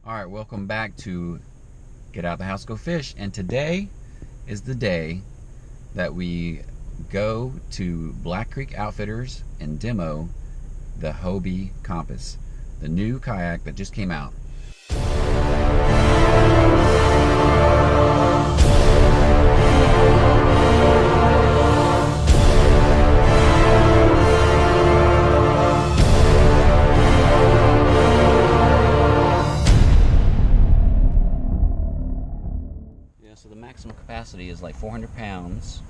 Alright, welcome back to Get Out of the House, Go Fish. And today is the day that we go to Black Creek Outfitters and demo the Hobie Compass, the new kayak that just came out. So the maximum capacity is like 400 pounds.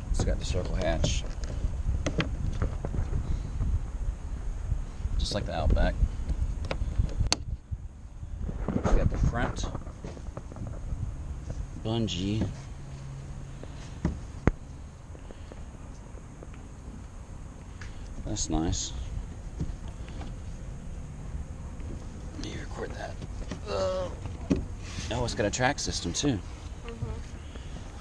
It's got the circle hatch, just like the Outback. It's got the front bungee. That's nice. Let me record that. Oh, it's got a track system too.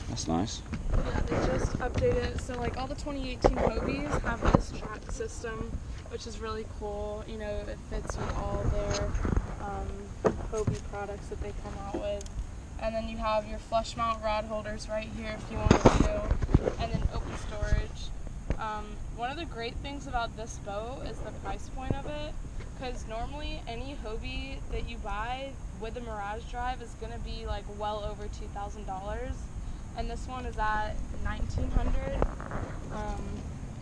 That's nice. Yeah, they just updated it. So like all the 2018 Hobies have this track system, which is really cool. You know, it fits with all their Hobie products that they come out with. And then you have your flush mount rod holders right here if you wanted to, and then open storage. One of the great things about this boat is the price point of it, because normally any Hobie that you buy with the Mirage Drive is going to be like well over $2,000, and this one is at $1,900.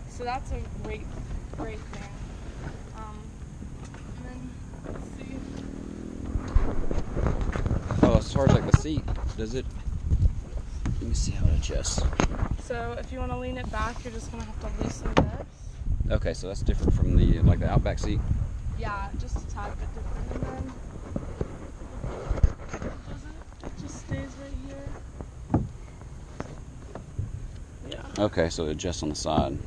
So that's a great thing. And then let's see. Oh, as far as like the seat, does it? Let me see how it adjusts. So if you want to lean it back, you're just going to have to loosen this. Okay, so that's different from the like the Outback seat. Yeah, just a tad bit different. And then it just stays right here. Yeah. Okay, so it adjusts on the side.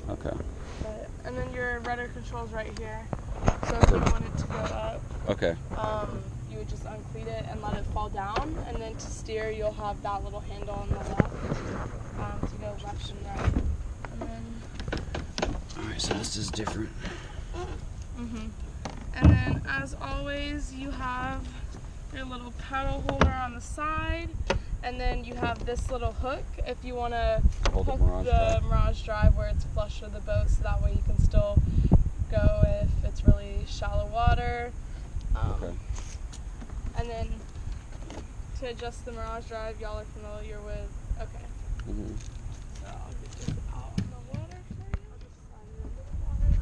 Okay. And then your rudder controls right here. So if you want it to go up, Okay. you would just uncleat it and let it fall down. And then to steer, you'll have that little handle on the left to go left and right. And then. All right, so this is different. And then, as always, you have your little paddle holder on the side, and then you have this little hook if you want to hook the Mirage Drive where it's flush with the boat, so that way you can still go if it's really shallow water. Okay. And then to adjust the Mirage Drive, y'all are familiar with. Okay. So I'll get this out in the water for you. I'll just slide it into the water like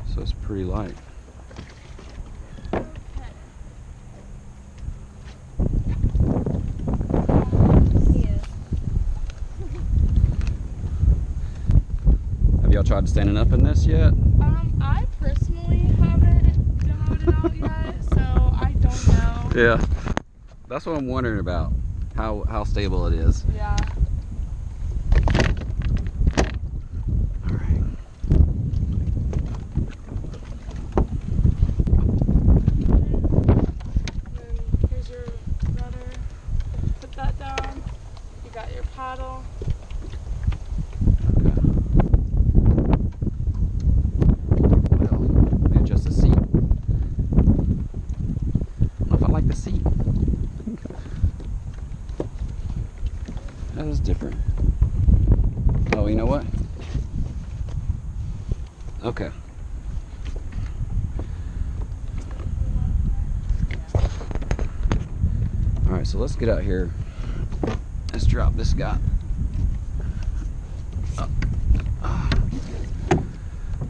this. So it's pretty light. Have y'all tried standing up in this yet? I personally haven't got it out yet, so I don't know. Yeah. That's what I'm wondering about. How stable it is. Yeah. All right. And then here's your rudder. Put that down. You got your paddle. Okay. Well, let me adjust the seat. I don't know if I like the seat. That is different. Oh, you know what? Okay. All right, so let's get out here. Let's drop this guy.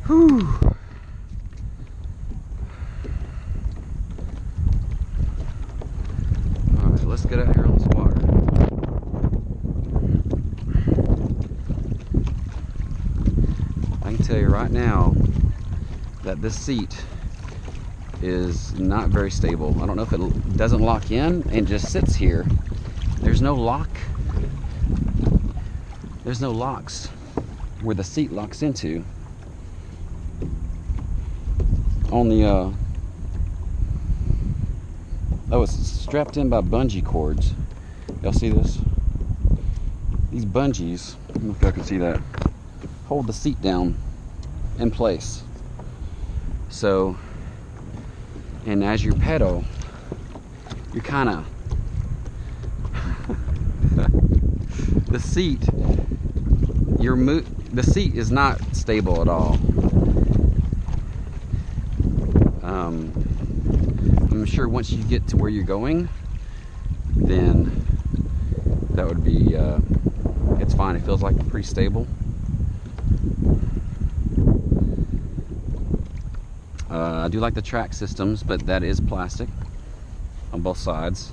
Whew. All right, let's get out here on this water. I can tell you right now that this seat is not very stable. I don't know if it doesn't lock in and just sits here. There's no lock. There's no locks where the seat locks into. On the oh, it's strapped in by bungee cords. Y'all see this? These bungees, I don't know if y'all can see that. hold the seat down in place. So, and as you pedal, you kind of the seat, the seat is not stable at all. I'm sure once you get to where you're going, then that would be it's fine. It feels like pretty stable. I do like the track systems, but that is plastic on both sides.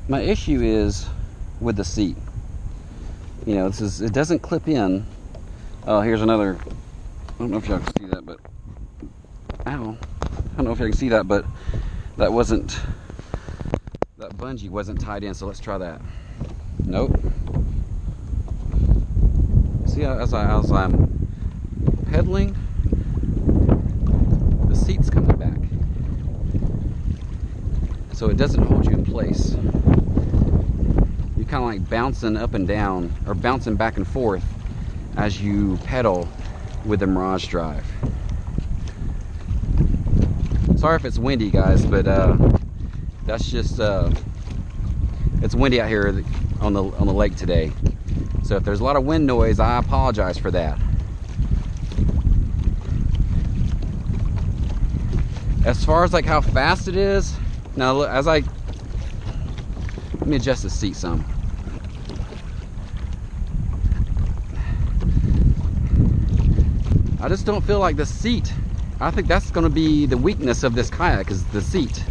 My issue is with the seat. You know, it doesn't clip in. Oh, here's another. I don't know if y'all can see that, but ow. I don't know if y'all can see that, but that bungee wasn't tied in, so let's try that. Nope. See, as I'm pedaling, the seat's coming back, so it doesn't hold you in place. You're kind of like bouncing up and down, or bouncing back and forth as you pedal with the Mirage Drive. Sorry if it's windy, guys, but that's just it's windy out here on the lake today. So if there's a lot of wind noise, I apologize for that. As far as like how fast it is, now look, let me adjust the seat some. I just don't feel like the seat. I think that's going to be the weakness of this kayak, is the seat.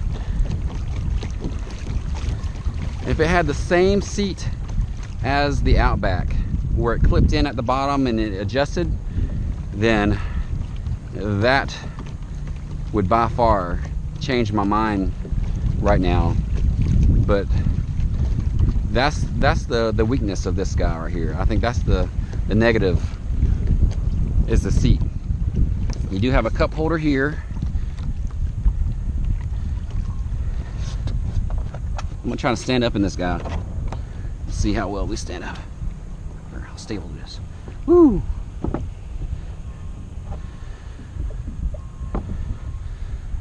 If it had the same seat as the Outback, where it clipped in at the bottom and it adjusted, then that would by far change my mind right now. But that's the weakness of this guy right here. I think that's the negative, is the seat. You do have a cup holder here. I'm gonna try to stand up in this guy. See how well we stand up, or how stable it is. Woo!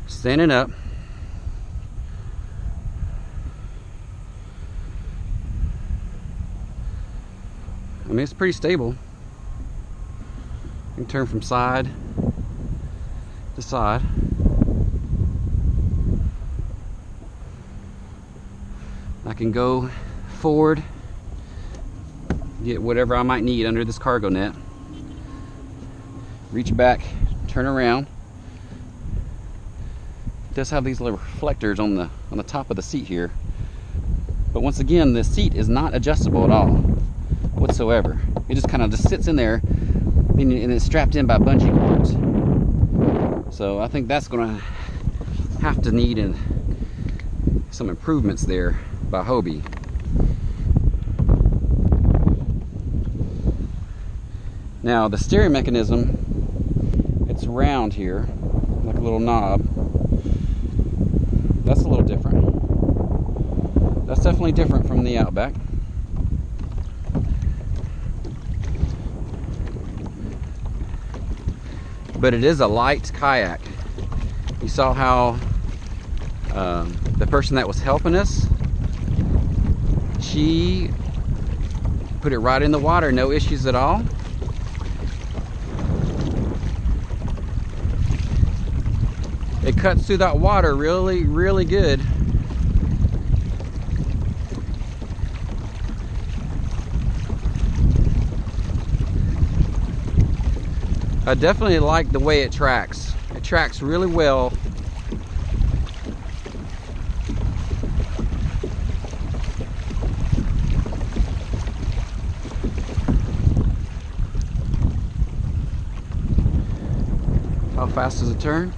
Standing up. I mean, it's pretty stable. You can turn from side to side. I can go forward, get whatever I might need under this cargo net, reach back, turn around. It does have these little reflectors on the top of the seat here, but once again, the seat is not adjustable at all whatsoever. It just kind of just sits in there, and it's strapped in by bungee cords. So I think that's going to have to need some improvements there by Hobie. Now the steering mechanism, it's round here, like a little knob. That's a little different. That's definitely different from the Outback. But it is a light kayak. You saw how the person that was helping us, she put it right in the water, no issues at all. It cuts through that water really, really good. I definitely like the way it tracks. It tracks really well. How fast does it turn?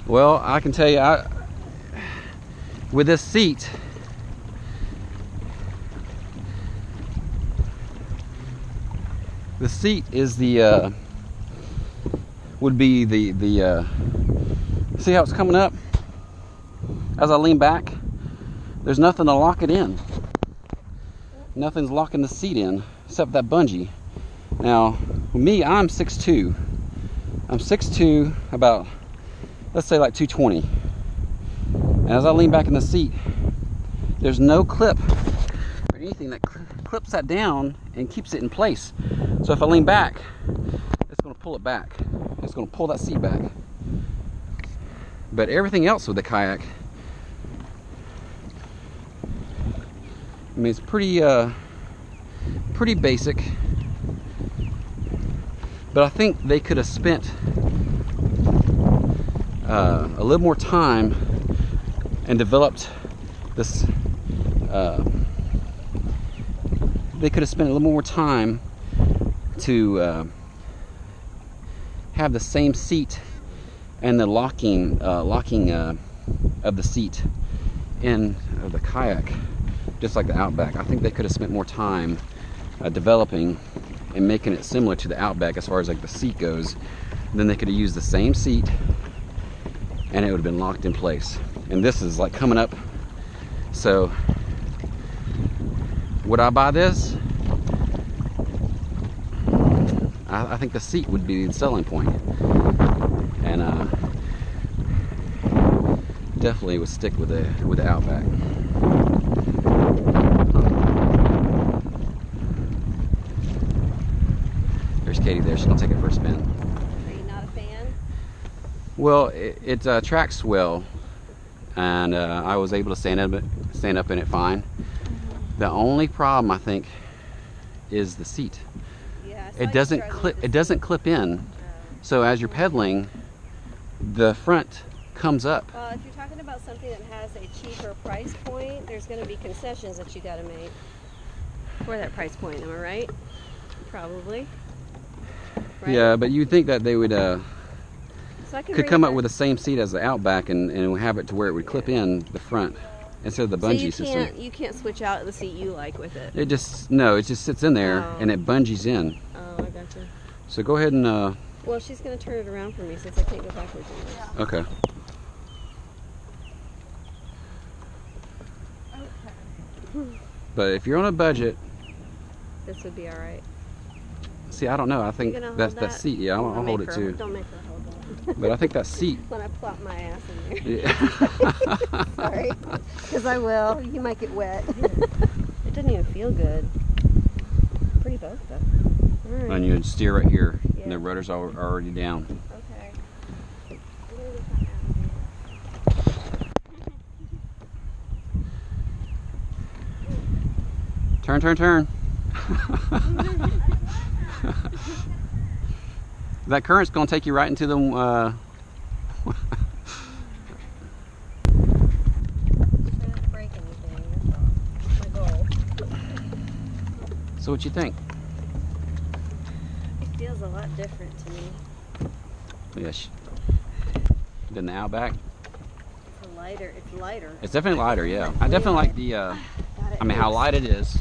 Well, I can tell you, with this seat, the seat is the would be the see how it's coming up as I lean back. There's nothing to lock it in. Nothing's locking the seat in except that bungee. Now me, I'm 6'2". I'm 6'2", about, let's say like 220. And as I lean back in the seat, there's no clip or anything that clips that down and keeps it in place. So if I lean back, it's going to pull it back. It's going to pull that seat back. But everything else with the kayak, I mean, it's pretty basic. But I think they could have spent a little more time and developed this. They could have spent a little more time to have the same seat and the locking of the seat in the kayak, just like the Outback. I think they could have spent more time developing and making it similar to the Outback as far as like the seat goes. Then they could have used the same seat and it would have been locked in place. And this is like coming up. So would I buy this? I think the seat would be the selling point. And definitely would stick with the Outback. There's Katie there. She's gonna take it for a spin. Are you not a fan? Well, it tracks well, and I was able to stand up in it fine. The only problem, I think, is the seat. Yeah, It doesn't clip in. So as you're pedaling, the front comes up. Well, if you're talking about something that has a cheaper price point, there's going to be concessions that you got to make for that price point. Am I right? Probably. Right? Yeah, but you'd think that they would So I can could come up with the same seat as the Outback and have it to where it would clip in the front instead of the bungee system. You can't switch out the seat you like with it. It just sits in there and it bungees in. Oh, I gotcha. So go ahead and Well, she's going to turn it around for me since I can't go backwards on this. okay. But if you're on a budget, This would be all right. see, I don't know. I think You gonna that's hold that that? seat. Yeah, I'll Don't hold make it her- too. Don't make her hold that. But I think that seat. When I plop my ass in there. Yeah. Sorry. Because I will. You might get wet. It doesn't even feel good. Pretty both though. All right. And you steer right here, and Yeah. the rudders are already down. Okay. Turn, turn, turn. That current's gonna take you right into the. Try not to break anything. That's my goal. So what you think? It feels a lot different to me. Yes. Than the Outback. It's a lighter. It's lighter. It's definitely lighter. Yeah. I definitely like the. I mean, how light it is.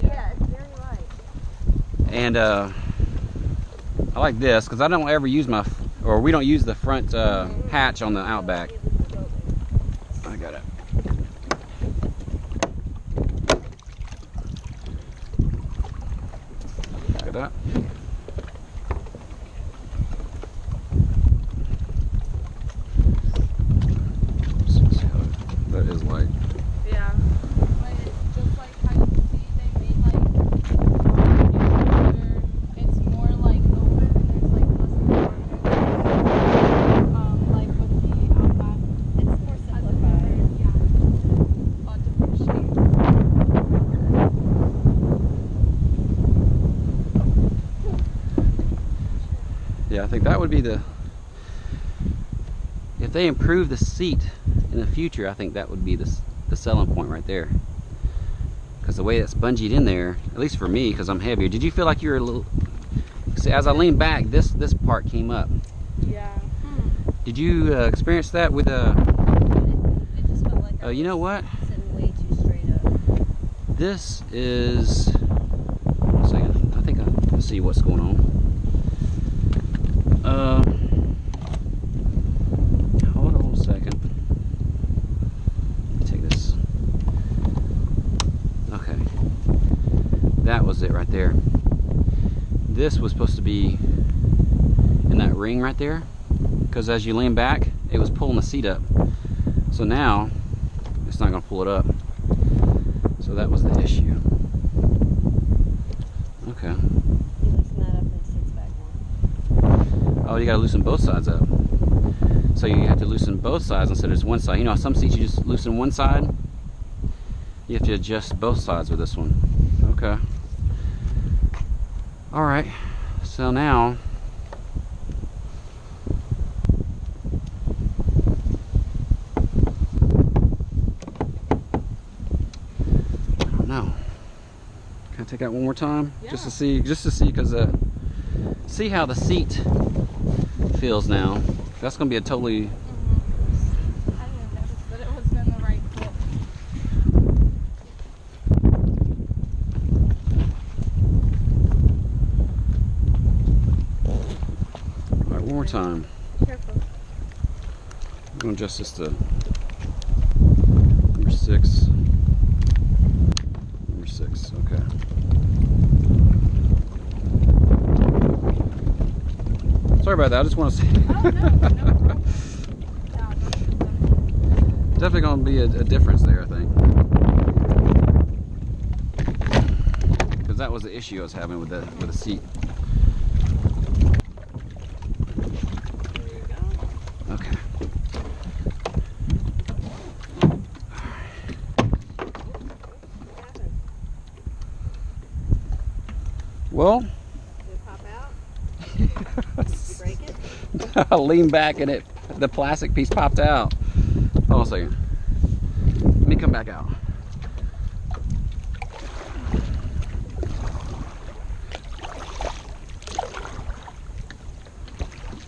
Yeah, it's very light. And I like this because I don't ever use we don't use the front hatch on the Outback. I got it. Look at that. That is light. Yeah. But it's just like how you see they made like it's more like open and there's like less like with the Outback. It's more simplified. Yeah. A different shape. Yeah, I think that would be if they improve the seat in the future, I think that would be the selling point right there. Because the way that's bungeed in there, at least for me, because I'm heavier. Did you feel like you were a little? See, as I leaned back, this part came up. Yeah. Did you experience that with It just felt Oh, you know what? Sitting way too straight up. This is. One second. I think I can see what's going on. Hold on a second. Let me take this. Okay. That was it right there. This was supposed to be in that ring right there, because as you lean back, it was pulling the seat up. So now it's not going to pull it up. So that was the issue. Okay. You loosen that up and it sits back more. Oh, you got to loosen both sides up. So you have to loosen both sides instead of just one side. You know, some seats you just loosen one side. You have to adjust both sides with this one. Okay. All right. So now. No. Can I take that one more time? Yeah. Just to see, because see how the seat feels now. That's gonna be a totally. I didn't notice that it wasn't in the right clip. All right, one more time. Careful. I'm gonna adjust this to number 6. Number 6. Okay. Sorry about that. I just want to see. Oh, no problem. Yeah, Definitely going to be a difference there, I think. Because that was the issue I was having with the seat. there you go. Okay. What happened? Well, Did it pop out? Did you break it? I leaned back and the plastic piece popped out. Hold on a second. Let me come back out.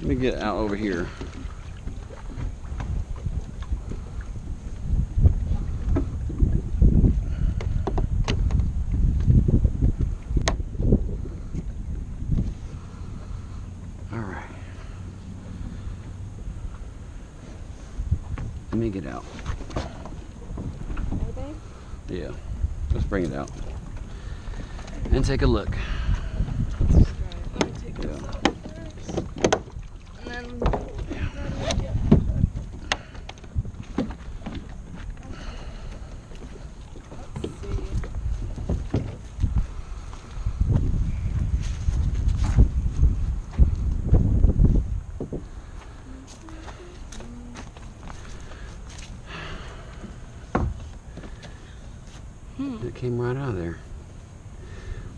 Let me get out over here. All right. Let me get out. Hey, babe? Yeah. Let's bring it out. And take a look. Let me take this Yeah. out first. And then. Yep. Let's see. It came right out of there.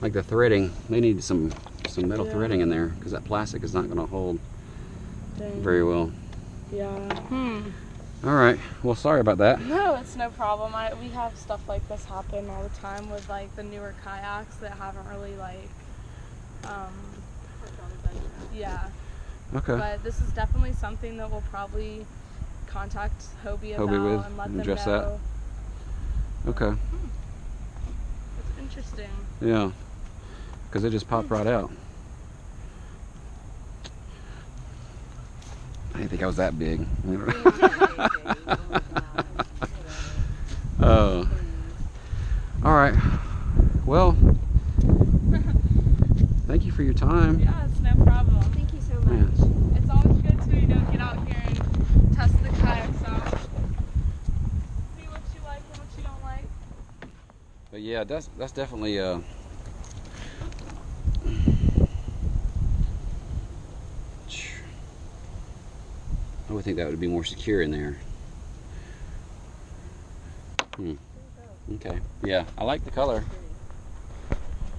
Like the threading, they need some metal Yeah. threading in there because that plastic is not going to hold Dang. very well. Yeah. All right. Well, sorry about that. No, it's no problem. We have stuff like this happen all the time with like the newer kayaks that haven't really like, yeah. Okay. But this is definitely something that we'll probably contact Hobie about with and let and them address that? know. Okay. It's interesting. Yeah. Because it just popped right out. I didn't think I was that big. Oh. All right. Well, thank you for your time. Yeah, it's no problem. Thank you so Yeah. much. It's always good to get out here and test the kayaks out. See what you like and what you don't like. But yeah, that's definitely I would think that would be more secure in there. Okay. Yeah, I like the color.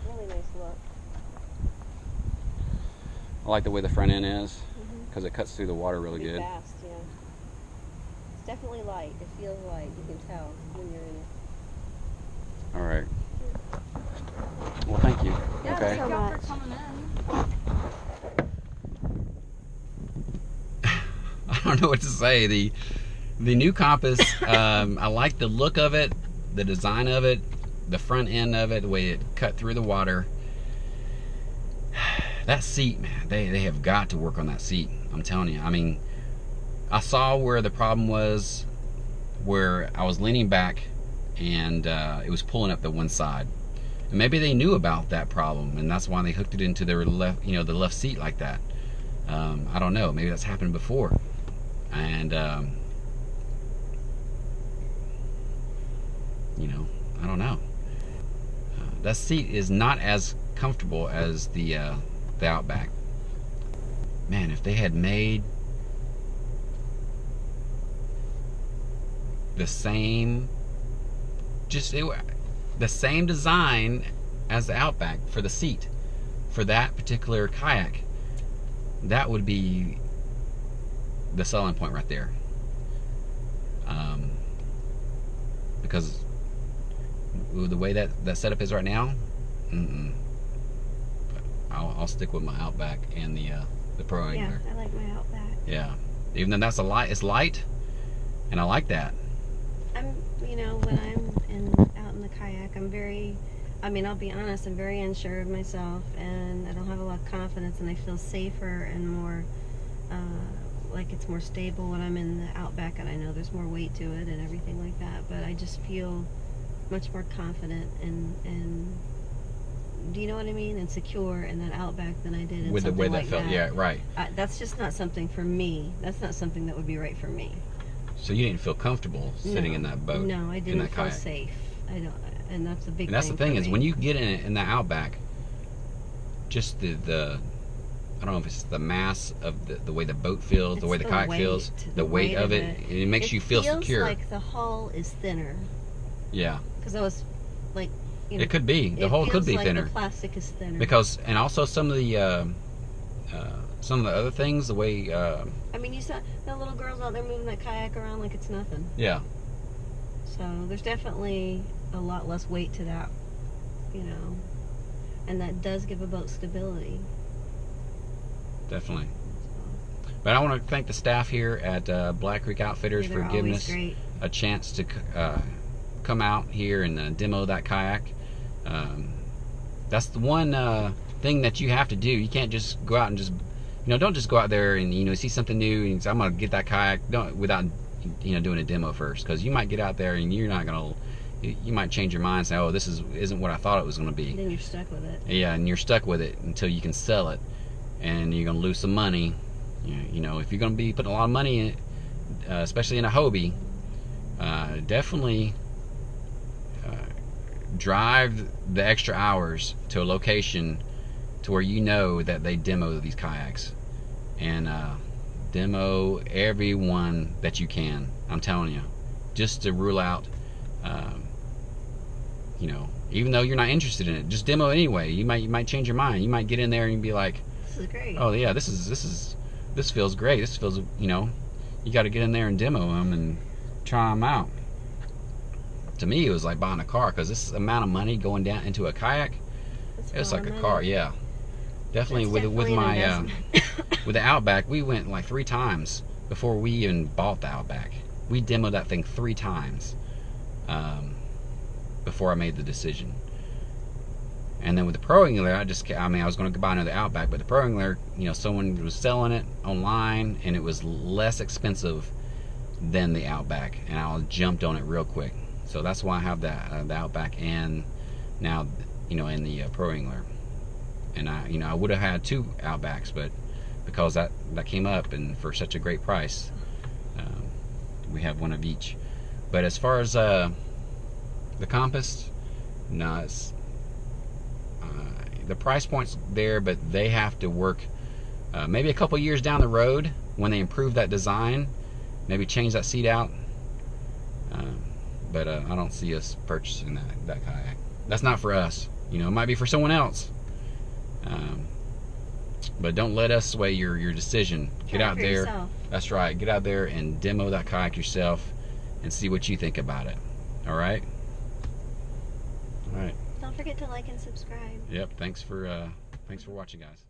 Really nice look. I like the way the front end is because it cuts through the water really Pretty good. fast, yeah. It's definitely light. It feels light. You can tell when you're in it. All right. Well, thank you. Yeah, Okay. thank y'all for much. coming in. I don't know what to say. The new Compass, I like the look of it, the design of it, the front end of it, the way it cut through the water. That seat, man, they have got to work on that seat. I'm telling you. I mean, I saw where the problem was, where I was leaning back and it was pulling up the one side. And maybe they knew about that problem, and that's why they hooked it into their left, the left seat like that. I don't know. Maybe that's happened before. And I don't know. That seat is not as comfortable as the Outback. Man, if they had made the same, the same design as the Outback for the seat for that particular kayak, that would be the selling point right there. Because the way that setup is right now, I'll stick with my Outback and the Pro Angler. Yeah, I like my Outback. Yeah, even though that's it's light, and I like that. When I'm out in the kayak, I'll be honest, I'm very unsure of myself, and I don't have a lot of confidence, and I feel safer and more, like it's more stable when I'm in the Outback, and I know there's more weight to it and everything like that, but I just feel much more confident and do you know what I mean? And secure in that Outback than I did in with the way that felt. Yeah, right. That's just not something for me. That's not something that would be right for me. So you didn't feel comfortable sitting in that boat? No, I didn't feel kayak. Safe. I don't, and that's a big. And that's thing the thing for is me. when you get in the Outback, just the I don't know if it's the mass of the way the boat feels, the way the kayak feels, the weight of it. It makes you feel secure. It feels like the hull is thinner. Yeah. Because I was like, it could be. The hull could be thinner. The plastic is thinner. Because, and also some of the other things, the way. You saw the little girls out there moving that kayak around like it's nothing. Yeah. So there's definitely a lot less weight to that, and that does give a boat stability. Definitely. But I want to thank the staff here at Black Creek Outfitters for giving us a chance to come out here and demo that kayak. That's the one thing that you have to do. You can't just go out and just, don't just go out there and see something new and say, I'm gonna get that kayak without doing a demo first, because you might get out there and you're not gonna. You might change your mind and say, oh, this isn't what I thought it was gonna be. Then you're stuck with it. Yeah, and you're stuck with it until you can sell it, and you're gonna lose some money. If you're gonna be putting a lot of money in it, especially in a Hobie, definitely drive the extra hours to a location to where that they demo these kayaks, and demo every one that you can. I'm telling you, just to rule out, even though you're not interested in it, just demo anyway. You might change your mind. You might get in there and be like, this is great. Oh yeah, this feels great. This feels, you got to get in there and demo them and try them out. To me, it was like buying a car, because this amount of money going down into a kayak, it's like a car. Yeah, definitely. With my with the Outback, we went like 3 times before we even bought the Outback. We demoed that thing 3 times before I made the decision. And then with the Pro Angler, I was going to buy another Outback, but the Pro Angler, someone was selling it online, and it was less expensive than the Outback, and I jumped on it real quick. So that's why I have that the Outback, and now in the Pro Angler. And I would have had 2 Outbacks, but because that came up, and for such a great price, we have one of each. But as far as the Compass, no, it's the price point's there, but they have to work maybe a couple years down the road when they improve that design, maybe change that seat out. But I don't see us purchasing that kayak. That's not for us. It might be for someone else. But don't let us sway your decision. Get out there. Yourself. That's right. Get out there and demo that kayak yourself and see what you think about it. All right? All right. Don't forget to like and subscribe. Yep. Thanks for watching, guys.